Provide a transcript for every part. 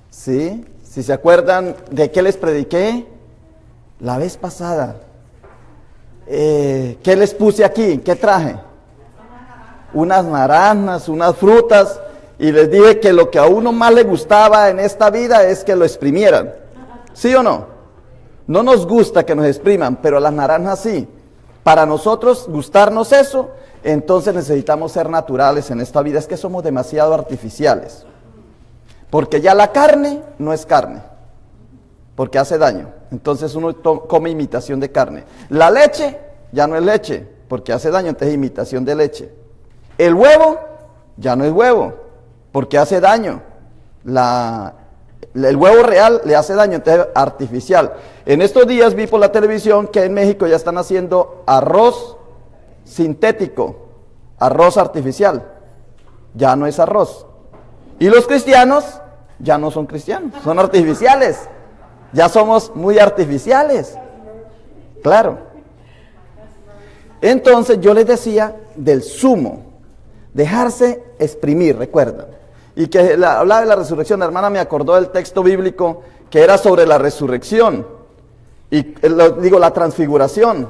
¿Sí? Si se acuerdan de qué les prediqué la vez pasada. ¿Qué les puse aquí? ¿Qué traje? Unas naranjas, unas frutas, y les dije que lo que a uno más le gustaba en esta vida es que lo exprimieran. ¿Sí o no? No nos gusta que nos expriman, pero las naranjas sí. Para nosotros gustarnos eso, entonces necesitamos ser naturales en esta vida. Es que somos demasiado artificiales. Porque ya la carne no es carne, porque hace daño. Entonces uno come imitación de carne. La leche ya no es leche, porque hace daño, entonces es imitación de leche. El huevo ya no es huevo, porque hace daño. El huevo real le hace daño, entonces es artificial. En estos días vi por la televisión que en México ya están haciendo arroz sintético, arroz artificial. Ya no es arroz. Y los cristianos ya no son cristianos, son artificiales. Ya somos muy artificiales. Claro. Entonces yo les decía del zumo, dejarse exprimir, recuerdan. Y que hablaba de la resurrección, la hermana me acordó del texto bíblico que era sobre la resurrección. Y digo, la transfiguración.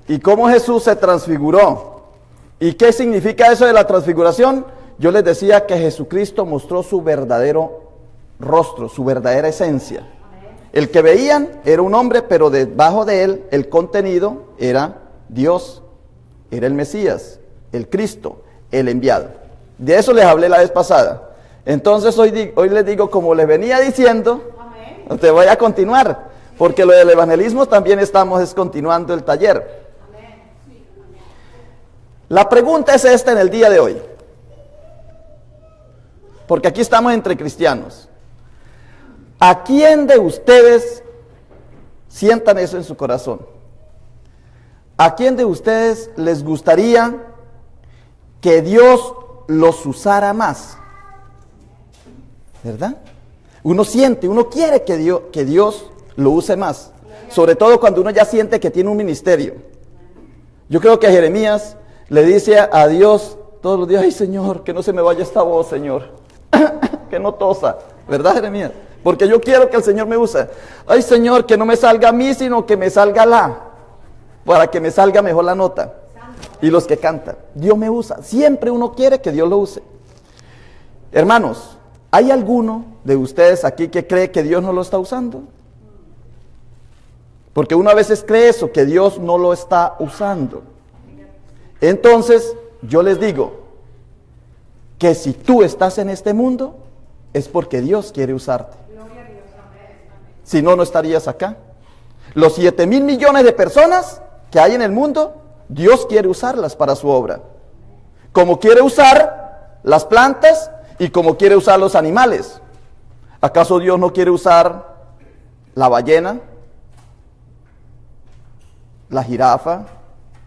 Y cómo Jesús se transfiguró. ¿Y qué significa eso de la transfiguración? Yo les decía que Jesucristo mostró su verdadero rostro, su verdadera esencia. El que veían era un hombre, pero debajo de él el contenido era Dios, era el Mesías, el Cristo, el enviado. De eso les hablé la vez pasada. Entonces hoy les digo, como les venía diciendo, te voy a continuar, porque lo del evangelismo también estamos continuando el taller. La pregunta es esta en el día de hoy, porque aquí estamos entre cristianos. ¿A quién de ustedes sientan eso en su corazón? ¿A quién de ustedes les gustaría que Dios los usara más? ¿Verdad? Uno siente, uno quiere que Dios lo use más. Sobre todo cuando uno ya siente que tiene un ministerio. Yo creo que Jeremías le dice a Dios todos los días: ay Señor, que no se me vaya esta voz, Señor. Que no tosa. ¿Verdad, Jeremías? Porque yo quiero que el Señor me use. Ay Señor, que no me salga a mí, sino que me salga para que me salga mejor la nota. Y los que cantan. Dios me usa. Siempre uno quiere que Dios lo use. Hermanos, ¿hay alguno de ustedes aquí que cree que Dios no lo está usando? Porque uno a veces cree eso, que Dios no lo está usando. Entonces, yo les digo que si tú estás en este mundo, es porque Dios quiere usarte. Si no, no estarías acá. Los 7,000 millones de personas que hay en el mundo, Dios quiere usarlas para su obra. Como quiere usar las plantas y como quiere usar los animales. ¿Acaso Dios no quiere usar la ballena, la jirafa,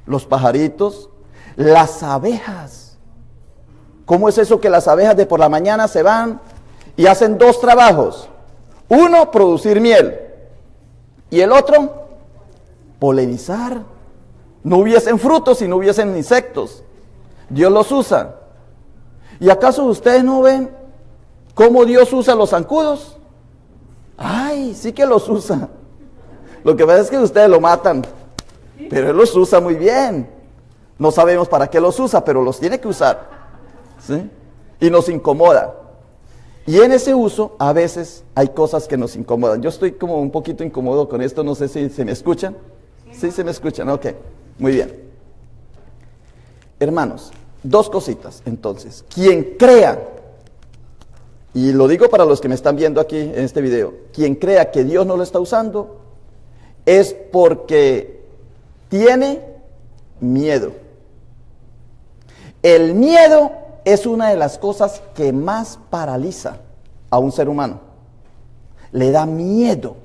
los pajaritos, las abejas? ¿Cómo es eso que las abejas de por la mañana se van y hacen dos trabajos? Uno, producir miel, y el otro, polinizar. No hubiesen frutos si no hubiesen insectos. Dios los usa. ¿Y acaso ustedes no ven cómo Dios usa los zancudos? Ay, sí que los usa. Lo que pasa es que ustedes lo matan, pero Él los usa muy bien. No sabemos para qué los usa, pero los tiene que usar. ¿Sí? Y nos incomoda. Y en ese uso, a veces, hay cosas que nos incomodan. Yo estoy como un poquito incómodo con esto, no sé si se me escuchan. Sí, se me escuchan, ok. Muy bien. Hermanos, dos cositas, entonces. Quien crea, y lo digo para los que me están viendo aquí en este video, quien crea que Dios no lo está usando, es porque tiene miedo. El miedo es una de las cosas que más paraliza a un ser humano. Le da miedo.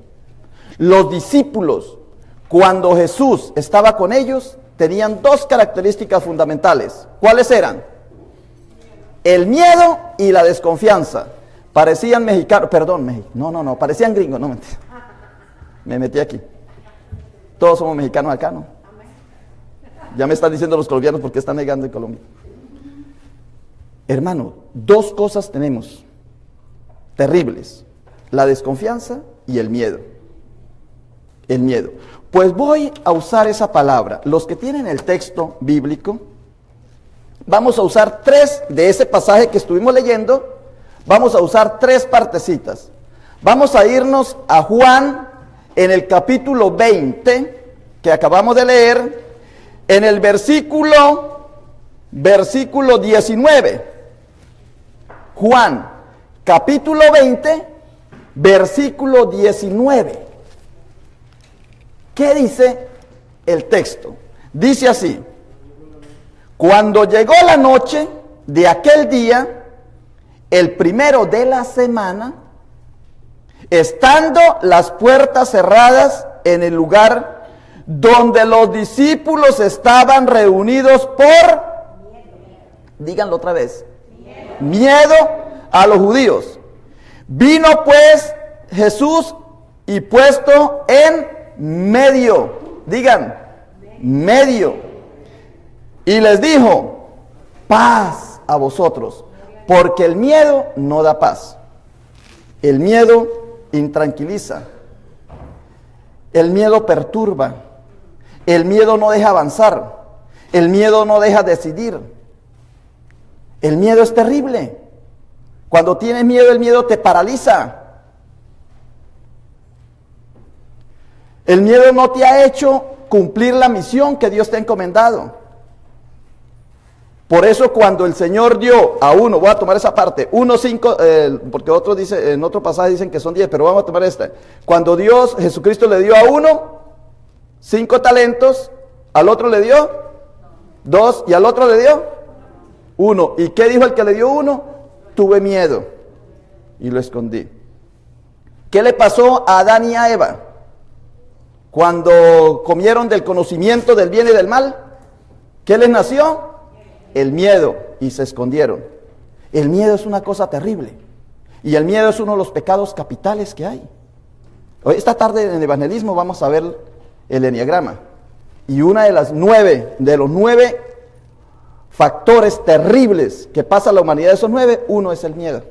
Los discípulos, cuando Jesús estaba con ellos, tenían dos características fundamentales. ¿Cuáles eran? El miedo y la desconfianza. Parecían mexicanos, parecían gringos, no mentira. Me metí aquí. Todos somos mexicanos acá, ¿no? Ya me están diciendo los colombianos porque están negando en Colombia. Hermano, dos cosas tenemos. terribles: la desconfianza y el miedo. El miedo. Pues voy a usar esa palabra. Los que tienen el texto bíblico, vamos a usar 3 de ese pasaje que estuvimos leyendo. Vamos a usar 3 partecitas. Vamos a irnos a Juan en el capítulo 20, que acabamos de leer, en el versículo 19. Juan, capítulo 20, versículo 19. ¿Qué dice el texto? Dice así: cuando llegó la noche de aquel día, el primero de la semana, estando las puertas cerradas en el lugar donde los discípulos estaban reunidos por, díganlo otra vez, miedo a los judíos, vino pues Jesús y puesto en medio, digan, medio, y les dijo: paz a vosotros, porque el miedo no da paz. El miedo intranquiliza, el miedo perturba, el miedo no deja avanzar, el miedo no deja decidir. El miedo es terrible. Cuando tienes miedo, el miedo te paraliza. El miedo no te ha hecho cumplir la misión que Dios te ha encomendado. Por eso cuando el Señor dio a uno, voy a tomar esa parte, 5, porque otros dice, en otro pasaje dicen que son 10, pero vamos a tomar esta. Cuando Jesucristo le dio a uno 5 talentos, al otro le dio 2 y al otro le dio 1. ¿Y qué dijo el que le dio 1? Tuve miedo y lo escondí. ¿Qué le pasó a Adán y a Eva cuando comieron del conocimiento del bien y del mal? ¿Qué les nació? El miedo, y se escondieron. El miedo es una cosa terrible, y el miedo es uno de los pecados capitales que hay. Hoy, esta tarde en el evangelismo, vamos a ver el enneagrama, y una de los 9 factores terribles que pasa a la humanidad, de esos 9, uno es el miedo.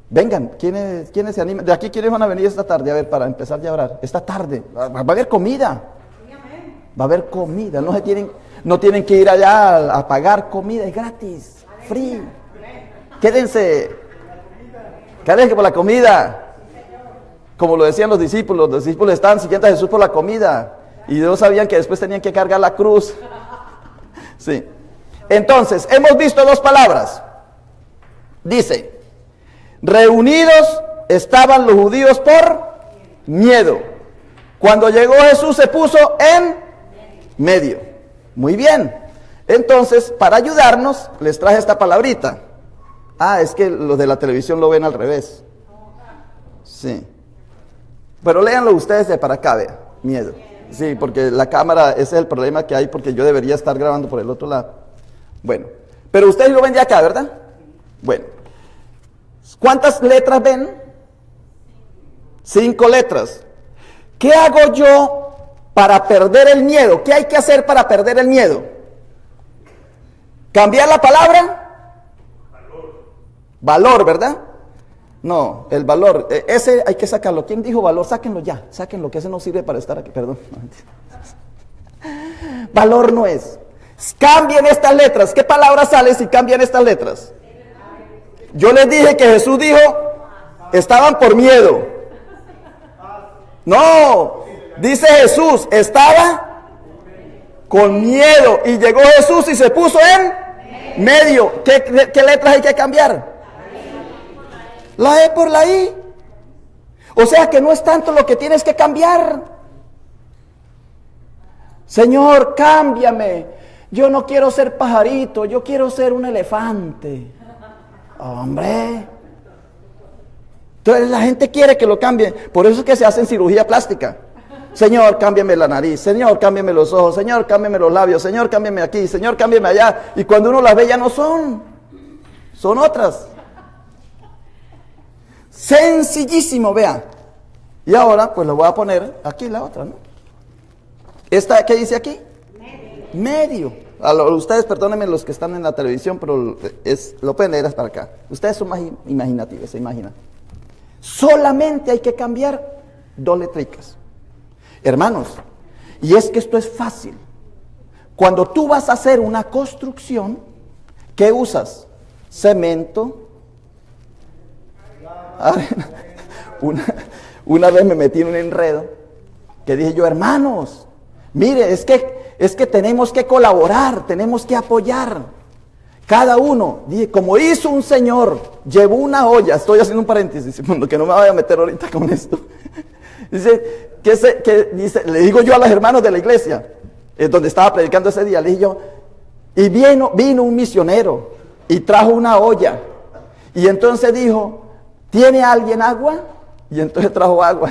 Vengan, ¿quiénes se animan? De aquí, ¿quiénes van a venir esta tarde? A ver, para empezar ya a orar. Esta tarde va a haber comida. Va a haber comida, no tienen que ir allá a pagar comida, es gratis, free. Quédense por la comida. Como lo decían los discípulos estaban siguiendo a Jesús por la comida y ellos sabían que después tenían que cargar la cruz. Sí. Entonces, hemos visto 2 palabras. Dice: reunidos estaban los judíos por miedo. Cuando llegó Jesús se puso en medio. Muy bien. Entonces, para ayudarnos, les traje esta palabrita. Es que los de la televisión lo ven al revés. Sí. Pero léanlo ustedes de para acá, vean. Miedo. Sí, porque la cámara, ese es el problema que hay, porque yo debería estar grabando por el otro lado. Bueno, pero ustedes lo ven de acá, ¿verdad? Bueno. ¿Cuántas letras ven? 5 letras. ¿Qué hago yo para perder el miedo? ¿Qué hay que hacer para perder el miedo? ¿Cambiar la palabra? Valor, ¿verdad? No, el valor, ese hay que sacarlo. ¿Quién dijo valor? Sáquenlo ya, sáquenlo, que ese no sirve para estar aquí, perdón. Valor no es. Cambien estas letras. ¿Qué palabra sale si cambian estas letras? Yo les dije que Jesús dijo, estaban por miedo. No, dice Jesús, estaba con miedo y llegó Jesús y se puso en medio. ¿Qué letras hay que cambiar? La E por la I. O sea que no es tanto lo que tienes que cambiar. Señor, cámbiame. Yo no quiero ser pajarito, yo quiero ser un elefante. Hombre. Entonces la gente quiere que lo cambie. Por eso es que se hacen cirugía plástica. Señor, cámbiame la nariz. Señor, cámbiame los ojos. Señor, cámbiame los labios. Señor, cámbiame aquí. Señor, cámbiame allá. Y cuando uno las ve ya no son. Son otras. Sencillísimo, vea. Y ahora pues lo voy a poner aquí la otra, ¿no? ¿Esta qué dice aquí? Medio. Ustedes, perdónenme los que están en la televisión, pero lo pueden leer hasta acá. Ustedes son más imaginativos, se imaginan. Solamente hay que cambiar 2 letricas. Hermanos, y es que esto es fácil. Cuando tú vas a hacer una construcción, ¿qué usas? Cemento. Una vez me metí en un enredo que dije yo, hermanos, mire, es que tenemos que colaborar, tenemos que apoyar. Cada uno, dije, como hizo un señor, llevó una olla, estoy haciendo un paréntesis, que no me vaya a meter ahorita con esto. Dice, le digo yo a los hermanos de la iglesia, donde estaba predicando ese día, le dije yo, y vino un misionero y trajo una olla. Y entonces dijo, ¿tiene alguien agua? Y entonces trajo agua.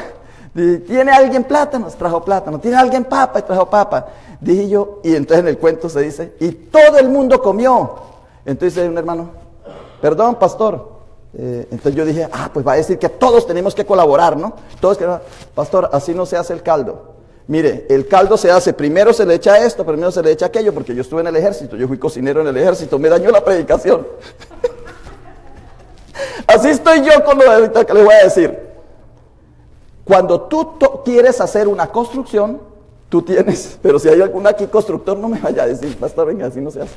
¿Tiene alguien plátanos? Trajo plátano. ¿Tiene alguien papa? Y trajo papa. Dije yo, y entonces en el cuento se dice, y todo el mundo comió. Entonces dice un hermano, perdón, pastor. Entonces yo dije, pues va a decir que todos tenemos que colaborar, ¿no? Pastor, así no se hace el caldo. Mire, el caldo se hace, primero se le echa esto, primero se le echa aquello, porque yo estuve en el ejército, yo fui cocinero en el ejército, me dañó la predicación. Así estoy yo con lo de ahorita que les voy a decir. Cuando tú quieres hacer una construcción, tú tienes, pero si hay algún aquí constructor, no me vaya a decir, pastor, venga, así no se hace.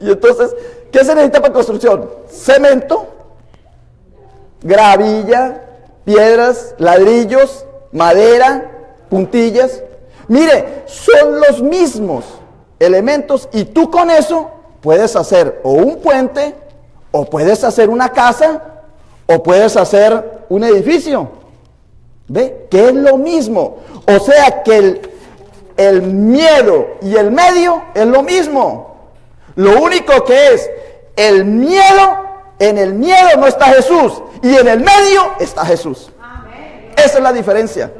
Y entonces, ¿qué se necesita para construcción? Cemento, gravilla, piedras, ladrillos, madera, puntillas. Mire, son los mismos elementos y tú con eso puedes hacer o un puente, o puedes hacer una casa, o puedes hacer un edificio. ¿Ve? Que es lo mismo. O sea que el miedo y el medio es lo mismo. Lo único que es el miedo, en el miedo no está Jesús, y en el medio está Jesús. Amén. Esa es la diferencia.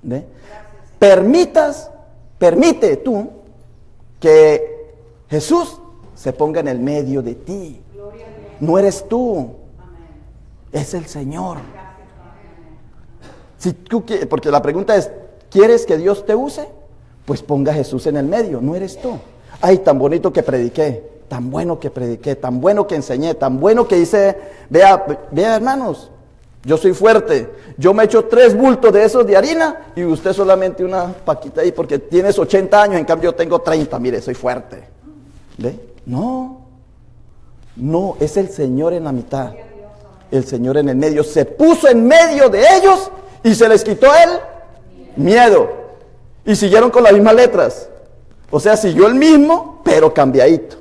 ¿Ve? Permite tú que Jesús se ponga en el medio de ti. No eres tú, es el Señor. Si tú quieres, porque la pregunta es, ¿quieres que Dios te use? Pues ponga a Jesús en el medio, no eres tú. Ay, tan bonito que prediqué, tan bueno que prediqué, tan bueno que enseñé, tan bueno que hice. Vea hermanos, yo soy fuerte. Yo me echo 3 bultos de esos de harina y usted solamente una paquita ahí porque tienes 80 años, en cambio yo tengo 30, mire, soy fuerte. ¿Ve? No, es el Señor en la mitad, el Señor en el medio. Se puso en medio de ellos y se les quitó el miedo. Y siguieron con las mismas letras. O sea, siguió el mismo, pero cambiadito.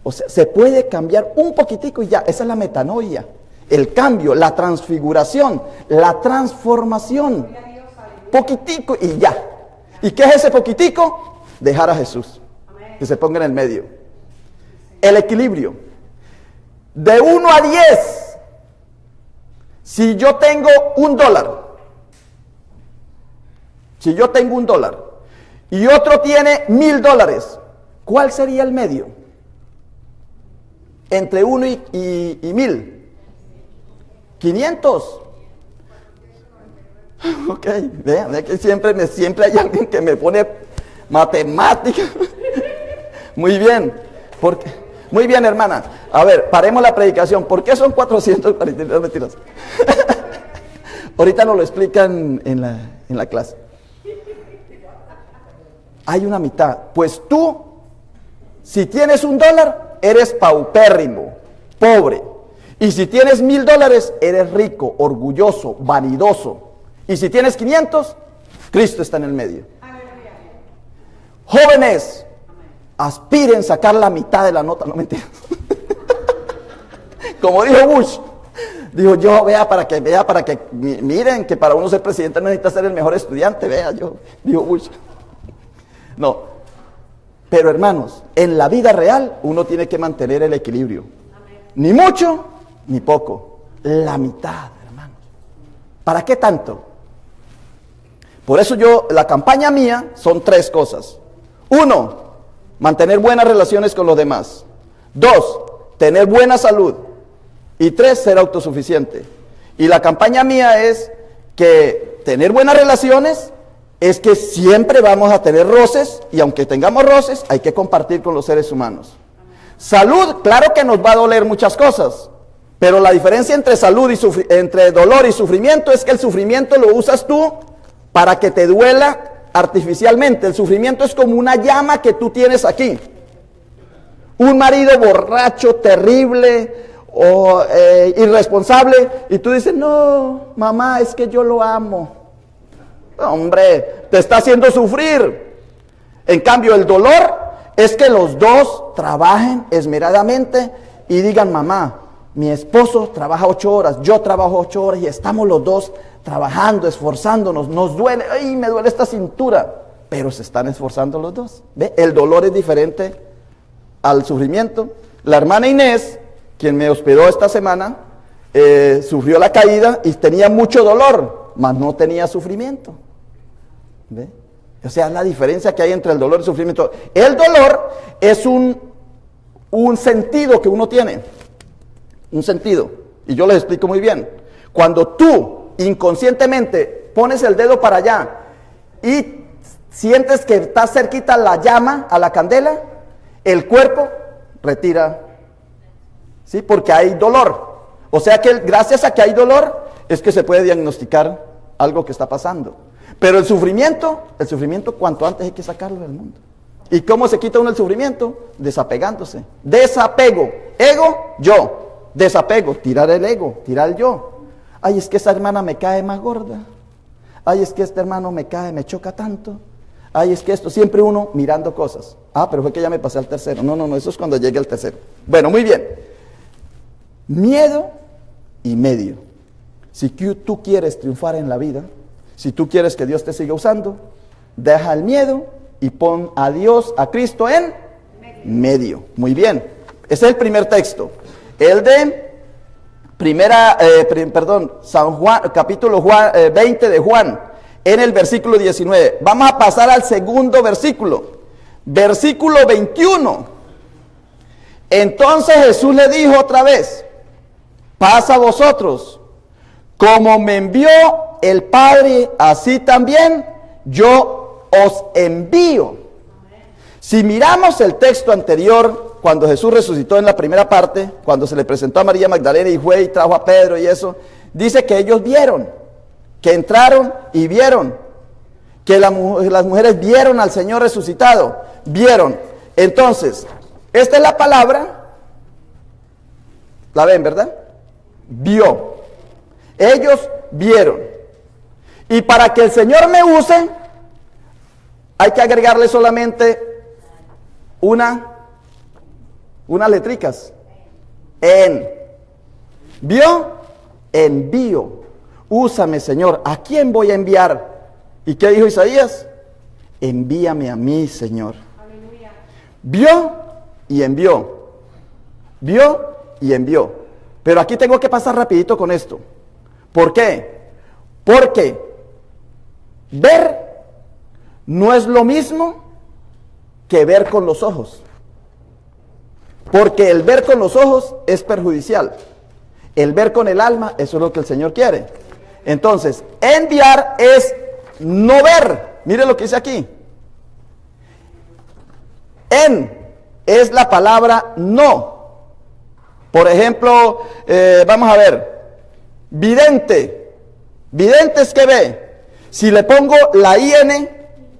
O sea, se puede cambiar un poquitico y ya. Esa es la metanoia. El cambio, la transfiguración, la transformación. Poquitico y ya. ¿Y qué es ese poquitico? Dejar a Jesús. Que se ponga en el medio. El equilibrio. De 1 a 10. Si yo tengo $1. Si yo tengo $1 y otro tiene $1,000, ¿cuál sería el medio? Entre 1 y 1,000. 500. Ok, vean que siempre hay alguien que me pone matemáticas. Muy bien. Muy bien, hermana. A ver, paremos la predicación. ¿Por qué son 442 mentiras? Ahorita nos lo explican en la clase. Hay una mitad. Pues tú, si tienes $1, eres paupérrimo, pobre. Y si tienes $1,000, eres rico, orgulloso, vanidoso. Y si tienes 500, Cristo está en el medio. Jóvenes, aspiren a sacar la mitad de la nota, no mentiras. Como dijo Bush, dijo yo, vea para que miren que para uno ser presidente necesita ser el mejor estudiante, dijo Bush. No, pero hermanos, en la vida real uno tiene que mantener el equilibrio. Ni mucho, ni poco. La mitad, hermanos. ¿Para qué tanto? Por eso la campaña mía son 3 cosas. 1, mantener buenas relaciones con los demás. 2, tener buena salud. Y 3, ser autosuficiente. Y la campaña mía es que tener buenas relaciones, es que siempre vamos a tener roces, y aunque tengamos roces, hay que compartir con los seres humanos. Salud, claro que nos va a doler muchas cosas, pero la diferencia entre entre dolor y sufrimiento es que el sufrimiento lo usas tú para que te duela artificialmente. El sufrimiento es como una llama que tú tienes aquí. Un marido borracho, terrible o irresponsable, y tú dices, no, mamá, es que yo lo amo. Hombre, te está haciendo sufrir. En cambio, el dolor es que los dos trabajen esmeradamente y digan, mamá, mi esposo trabaja 8 horas, yo trabajo 8 horas y estamos los dos trabajando, esforzándonos. Nos duele, ay, me duele esta cintura, pero se están esforzando los dos. ¿Ve? El dolor es diferente al sufrimiento. La hermana Inés, quien me hospedó esta semana, sufrió la caída y tenía mucho dolor, mas no tenía sufrimiento. ¿Ve? O sea, la diferencia que hay entre el dolor y el sufrimiento. El dolor es un sentido que uno tiene, un sentido, y yo les explico muy bien. Cuando tú inconscientemente pones el dedo para allá y sientes que está cerquita la llama a la candela, el cuerpo retira, ¿sí? Porque hay dolor. O sea que gracias a que hay dolor es que se puede diagnosticar algo que está pasando. Pero el sufrimiento cuanto antes hay que sacarlo del mundo. ¿Y cómo se quita uno el sufrimiento? Desapegándose. Desapego. Ego, yo. Desapego. Tirar el ego, tirar el yo. Ay, es que esa hermana me cae más gorda. Ay, es que este hermano me choca tanto. Ay, es que esto, siempre uno mirando cosas. Ah, pero fue que ya me pasé al tercero. No, eso es cuando llegue al tercero. Bueno, muy bien. Miedo y medio. Si tú quieres triunfar en la vida, si tú quieres que Dios te siga usando, deja el miedo y pon a Dios, a Cristo en medio. Muy bien. Ese es el primer texto. El de San Juan, capítulo 20 de Juan, en el versículo 19. Vamos a pasar al segundo versículo. Versículo 21. Entonces Jesús le dijo otra vez, pasa a vosotros, como me envió el Padre, así también yo os envío. Si miramos el texto anterior, cuando Jesús resucitó en la primera parte, cuando se le presentó a María Magdalena y fue y trajo a Pedro y eso, dice que ellos vieron, que entraron y vieron, que las mujeres vieron al Señor resucitado, vieron. Entonces, esta es la palabra, la ven, ¿verdad? Vio. Ellos vieron. Y para que el Señor me use, hay que agregarle solamente unas letricas. En. ¿Vio? Envío. Úsame, Señor. ¿A quién voy a enviar? ¿Y qué dijo Isaías? Envíame a mí, Señor. Aleluya. Vio y envió. Vio y envió. Pero aquí tengo que pasar rapidito con esto. ¿Por qué? Porque ver no es lo mismo que ver con los ojos. Porque el ver con los ojos es perjudicial. El ver con el alma, eso es lo que el Señor quiere. Entonces, enviar es no ver. Mire lo que dice aquí. En es la palabra no. Por ejemplo, vamos a ver. Vidente. Vidente es que ve. Si le pongo la IN,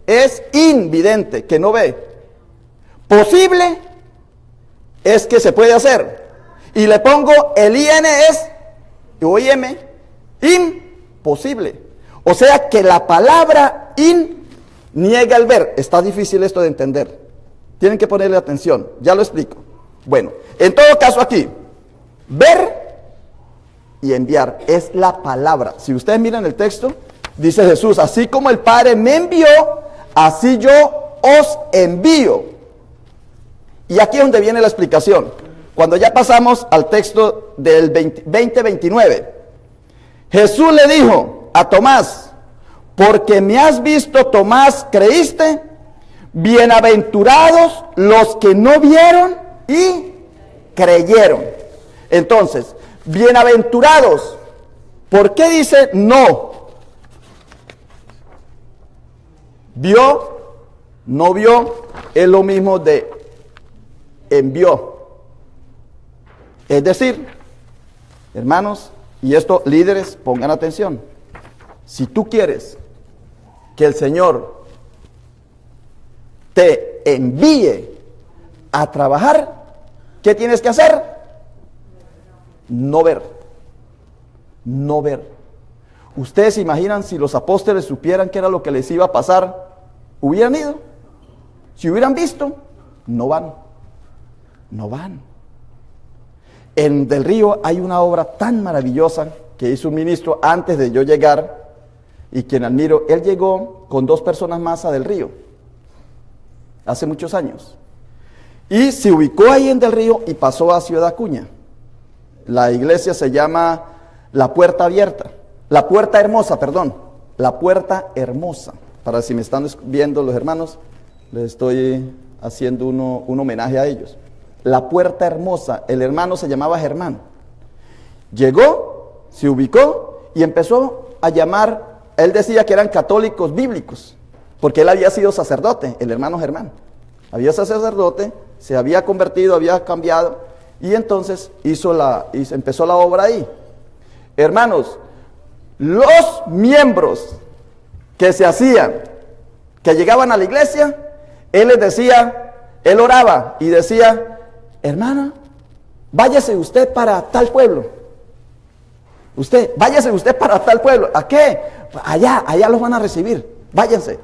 es invidente, que no ve. Posible es que se puede hacer. Y le pongo el IN es, OIM, imposible. O sea que la palabra in niega el ver. Está difícil esto de entender. Tienen que ponerle atención. Ya lo explico. Bueno, en todo caso aquí, ver y enviar es la palabra. Si ustedes miran el texto, dice Jesús, así como el Padre me envió, así yo os envío. Y aquí es donde viene la explicación. Cuando ya pasamos al texto del 20-29, Jesús le dijo a Tomás, porque me has visto, Tomás, ¿creíste? Bienaventurados los que no vieron y creyeron. Entonces, bienaventurados, ¿por qué dice no? Vio, no vio, es lo mismo de envió. Es decir, hermanos, y esto líderes, pongan atención. Si tú quieres que el Señor te envíe a trabajar, ¿qué tienes que hacer? No ver. No ver. ¿Ustedes se imaginan si los apóstoles supieran qué era lo que les iba a pasar? ¿Hubieran ido? Si hubieran visto, no van. No van. En Del Río hay una obra tan maravillosa que hizo un ministro antes de yo llegar y quien admiro. Él llegó con 2 personas más a Del Río hace muchos años y se ubicó ahí en Del Río y pasó a Ciudad Acuña. La iglesia se llama La Puerta Abierta, La Puerta Hermosa, perdón, La Puerta Hermosa. Para si me están viendo los hermanos, les estoy haciendo un homenaje a ellos. La Puerta Hermosa, el hermano se llamaba Germán. Llegó, se ubicó y empezó a llamar, él decía que eran católicos bíblicos, porque él había sido sacerdote, el hermano Germán. Había sido sacerdote, se había convertido, había cambiado, y entonces empezó la obra ahí. Hermanos, los miembros que se hacían, que llegaban a la iglesia, él les decía, él oraba y decía, hermana, váyase usted para tal pueblo. Váyase usted para tal pueblo. ¿A qué? Allá los van a recibir. Váyanse.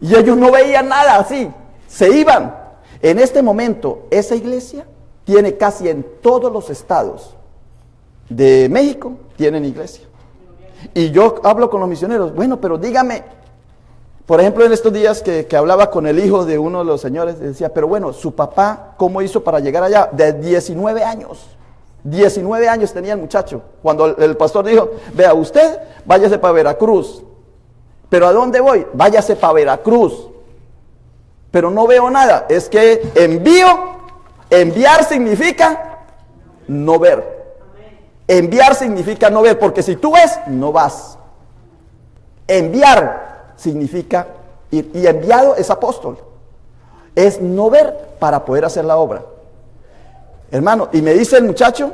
Y ellos no veían nada así. Se iban. En este momento, esa iglesia tiene casi en todos los estados de México, tienen iglesia. Y yo hablo con los misioneros. Bueno, pero dígame, por ejemplo, en estos días que hablaba con el hijo de uno de los señores, decía, pero bueno, su papá, ¿cómo hizo para llegar allá? De 19 años. 19 años tenía el muchacho. Cuando el pastor dijo, vea, usted váyase para Veracruz. ¿Pero a dónde voy? Váyase para Veracruz. Pero no veo nada. Es que enviar significa no ver. Enviar significa no ver, porque si tú ves, no vas. Enviar significa ir, y enviado es apóstol. Es no ver para poder hacer la obra. Hermano, y me dice el muchacho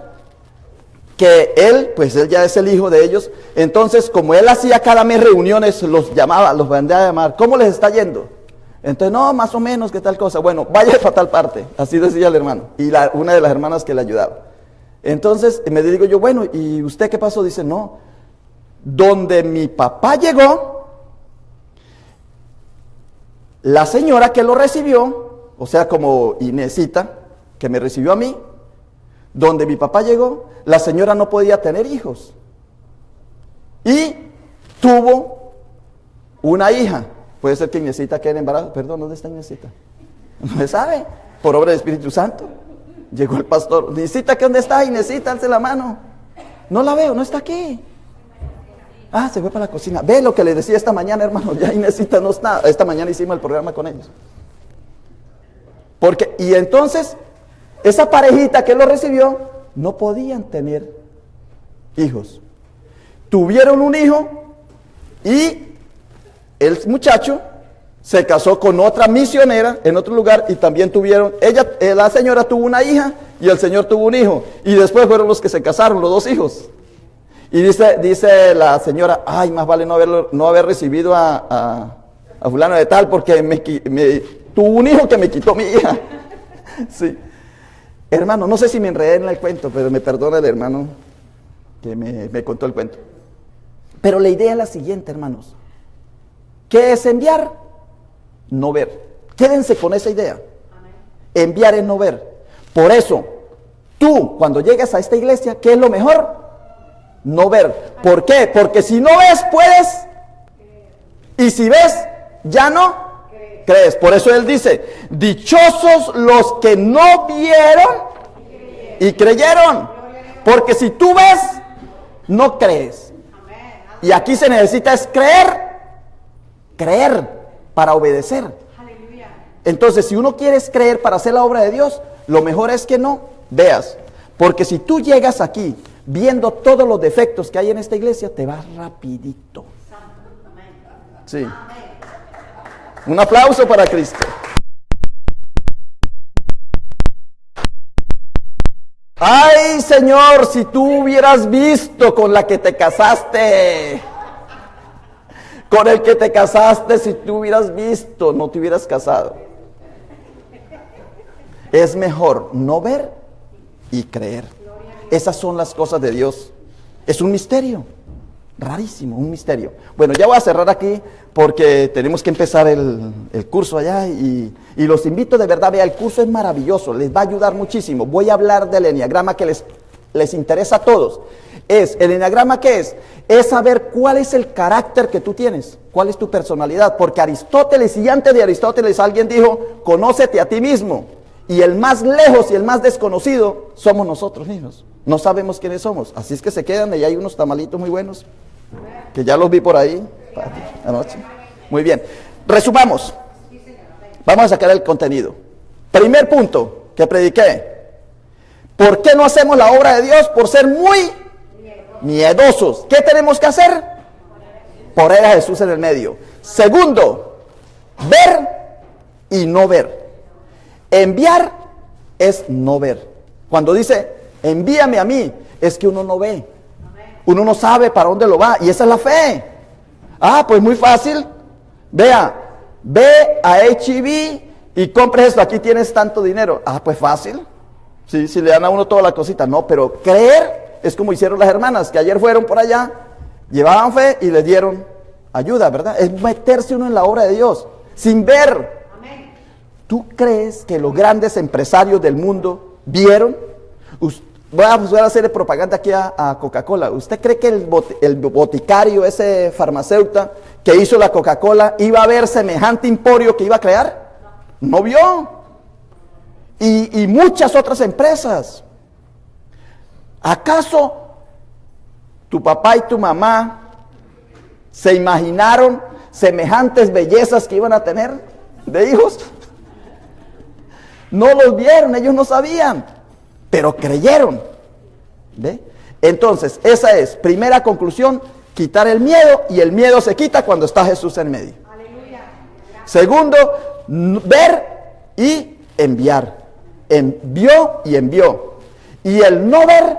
que él ya es el hijo de ellos. Entonces, como él hacía cada mes reuniones, los llamaba, los mandaba a llamar. ¿Cómo les está yendo? Entonces, no, más o menos, ¿qué tal cosa? Bueno, vaya para tal parte. Así decía el hermano. Y una de las hermanas que le ayudaba. Entonces, me digo yo, bueno, ¿y usted qué pasó? Dice, no, donde mi papá llegó, la señora que lo recibió, o sea, como Inesita, que me recibió a mí, donde mi papá llegó, la señora no podía tener hijos. Y tuvo una hija. Puede ser que Inesita quede en embarazo. Perdón, ¿dónde está Inesita? No se sabe. Por obra del Espíritu Santo. Llegó el pastor. Inesita, ¿dónde está? Inesita, alce la mano. No la veo, no está aquí. Ah, se fue para la cocina. Ve lo que le decía esta mañana, hermano. Ya Inesita no está. Esta mañana hicimos el programa con ellos. Y entonces, esa parejita que lo recibió, no podían tener hijos. Tuvieron un hijo y el muchacho se casó con otra misionera en otro lugar y también tuvieron, la señora tuvo una hija y el señor tuvo un hijo. Y después fueron los que se casaron, los 2 hijos. Y dice la señora, ay, más vale no haber recibido a fulano de tal porque tuvo un hijo que me quitó mi hija. Sí. Hermano, no sé si me enredé en el cuento, pero me perdona el hermano que me contó el cuento. Pero la idea es la siguiente, hermanos. ¿Qué es enviar? No ver. Quédense con esa idea. Enviar es no ver. Por eso, tú cuando llegues a esta iglesia, ¿qué es lo mejor? No ver. ¿Por qué? Porque si no ves, puedes. Y si ves, ya no crees. Por eso él dice, dichosos los que no vieron y creyeron. Porque si tú ves, no crees. Y aquí se necesita es creer para obedecer. Entonces, si uno quiere creer para hacer la obra de Dios, lo mejor es que no veas. Porque si tú llegas aquí viendo todos los defectos que hay en esta iglesia, te vas rapidito. Sí. Un aplauso para Cristo. Ay, Señor, si tú hubieras visto con la que te casaste, con el que te casaste, si tú hubieras visto, no te hubieras casado. Es mejor no ver y creer. Esas son las cosas de Dios. Es un misterio, rarísimo, un misterio. Bueno, ya voy a cerrar aquí porque tenemos que empezar el curso allá y los invito de verdad, vea, el curso es maravilloso, les va a ayudar muchísimo. Voy a hablar del enneagrama que les interesa a todos. ¿El enneagrama qué es? Es saber cuál es el carácter que tú tienes, cuál es tu personalidad, porque Aristóteles, y antes de Aristóteles alguien dijo, conócete a ti mismo, y el más lejos y el más desconocido somos nosotros mismos. No sabemos quiénes somos, así es que se quedan, y hay unos tamalitos muy buenos, que ya los vi por ahí anoche. Muy bien, resumamos. Vamos a sacar el contenido. Primer punto que prediqué. ¿Por qué no hacemos la obra de Dios? Por ser muy miedosos. ¿Qué tenemos que hacer? Poner a Jesús en el medio. Segundo, ver y no ver. Enviar es no ver. Cuando dice, envíame a mí, es que uno no ve. Uno no sabe para dónde lo va, y esa es la fe. Ah, pues muy fácil. Vea, ve a H-E-B y compres esto, aquí tienes tanto dinero. Ah, pues fácil. Sí, si le dan a uno toda la cosita. No, pero creer es como hicieron las hermanas, que ayer fueron por allá, llevaban fe y les dieron ayuda, ¿verdad? Es meterse uno en la obra de Dios, sin ver. ¿Tú crees que los grandes empresarios del mundo vieron? Voy a hacerle propaganda aquí a Coca-Cola. ¿Usted cree que el boticario, ese farmacéutico que hizo la Coca-Cola, iba a ver semejante emporio que iba a crear? No vio. Y muchas otras empresas. ¿Acaso tu papá y tu mamá se imaginaron semejantes bellezas que iban a tener de hijos? No los vieron, ellos no sabían, pero creyeron. ¿Ve? Entonces, esa es, primera conclusión, quitar el miedo, y el miedo se quita cuando está Jesús en medio. Aleluya. Segundo, ver y enviar. Envió y envió. Y el no ver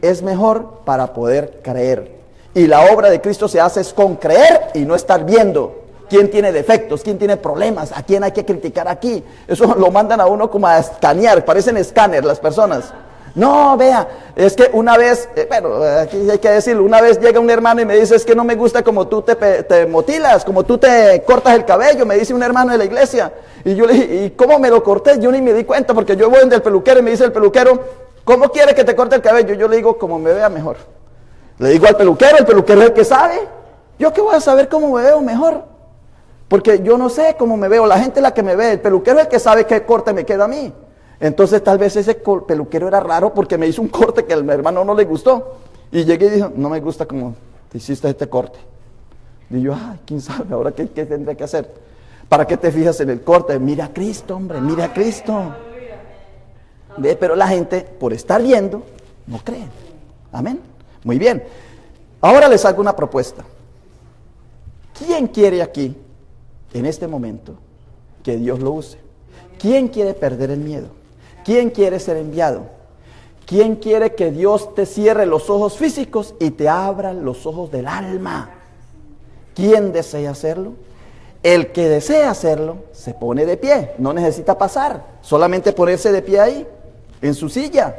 es mejor para poder creer. Y la obra de Cristo se hace es con creer y no estar viendo. ¿Quién tiene defectos? ¿Quién tiene problemas? ¿A quién hay que criticar aquí? Eso lo mandan a uno como a escanear, parecen escáner las personas. No, vea, es que una vez, bueno, aquí hay que decirlo, una vez llega un hermano y me dice, es que no me gusta como tú te motilas, como tú te cortas el cabello, me dice un hermano de la iglesia. Y yo le dije, ¿y cómo me lo corté? Yo ni me di cuenta, porque yo voy donde el peluquero y me dice el peluquero, ¿cómo quiere que te corte el cabello? Yo le digo, como me vea mejor. Le digo al peluquero, el peluquero es el que sabe. ¿Yo qué voy a saber cómo me veo mejor? Porque yo no sé cómo me veo, la gente es la que me ve, el peluquero es el que sabe qué corte me queda a mí. Entonces tal vez ese peluquero era raro porque me hizo un corte que al hermano no le gustó. Y llegué y dije, no me gusta cómo te hiciste este corte. Y yo, ay, quién sabe, ahora qué tendré que hacer. ¿Para qué te fijas en el corte? Mira a Cristo, hombre, mira a Cristo. ¿Ve? Pero la gente, por estar viendo, no cree. Amén. Muy bien. Ahora les hago una propuesta. ¿Quién quiere aquí, en este momento, que Dios lo use? ¿Quién quiere perder el miedo? ¿Quién quiere ser enviado? ¿Quién quiere que Dios te cierre los ojos físicos y te abra los ojos del alma? ¿Quién desea hacerlo? El que desea hacerlo se pone de pie, no necesita pasar, solamente ponerse de pie ahí, en su silla.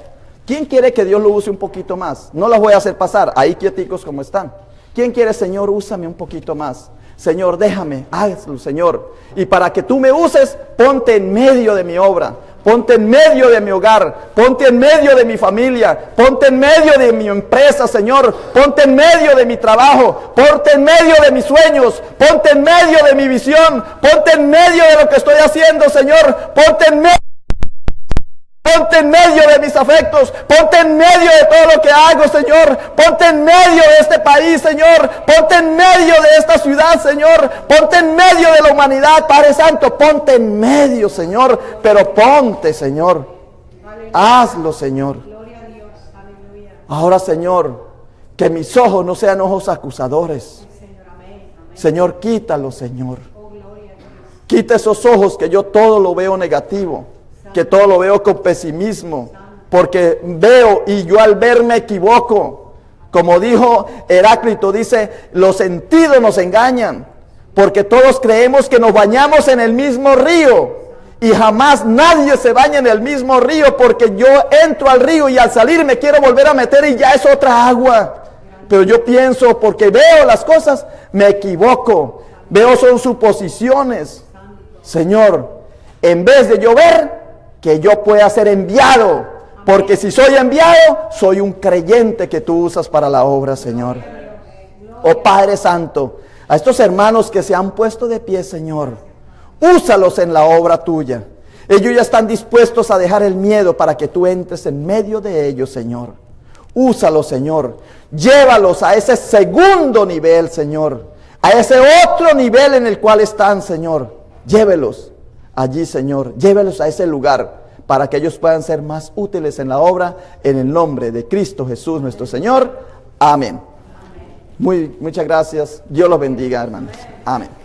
¿Quién quiere que Dios lo use un poquito más? No los voy a hacer pasar, ahí quieticos como están. ¿Quién quiere, Señor, úsame un poquito más? Señor, déjame, hazlo, Señor. Y para que tú me uses, ponte en medio de mi obra, ponte en medio de mi hogar, ponte en medio de mi familia, ponte en medio de mi empresa, Señor, ponte en medio de mi trabajo, ponte en medio de mis sueños, ponte en medio de mi visión, ponte en medio de lo que estoy haciendo, Señor, ponte en medio de mis afectos, ponte en medio de todo lo que hago, Señor, ponte en medio de este país, Señor, ponte en medio de esta ciudad, Señor, ponte en medio de la humanidad, Padre Santo, ponte en medio, Señor, pero ponte, Señor, hazlo, Señor. Ahora, Señor, que mis ojos no sean ojos acusadores, Señor, quítalo, Señor. Quita esos ojos que yo todo lo veo negativo, que todo lo veo con pesimismo, porque veo y yo al ver me equivoco. Como dijo Heráclito, dice, los sentidos nos engañan, porque todos creemos que nos bañamos en el mismo río y jamás nadie se baña en el mismo río, porque yo entro al río y al salir me quiero volver a meter y ya es otra agua. Pero yo pienso, porque veo las cosas, me equivoco. Veo son suposiciones. Señor, en vez de yo ver, que yo pueda ser enviado. Porque si soy enviado, soy un creyente que tú usas para la obra, Señor. Oh Padre Santo, a estos hermanos que se han puesto de pie, Señor, úsalos en la obra tuya. Ellos ya están dispuestos a dejar el miedo para que tú entres en medio de ellos, Señor. Úsalos, Señor. Llévalos a ese segundo nivel, Señor. A ese otro nivel en el cual están, Señor. Llévelos allí, Señor. Llévelos a ese lugar para que ellos puedan ser más útiles en la obra, en el nombre de Cristo Jesús nuestro Señor. Amén. Muchas gracias. Dios los bendiga, hermanos. Amén.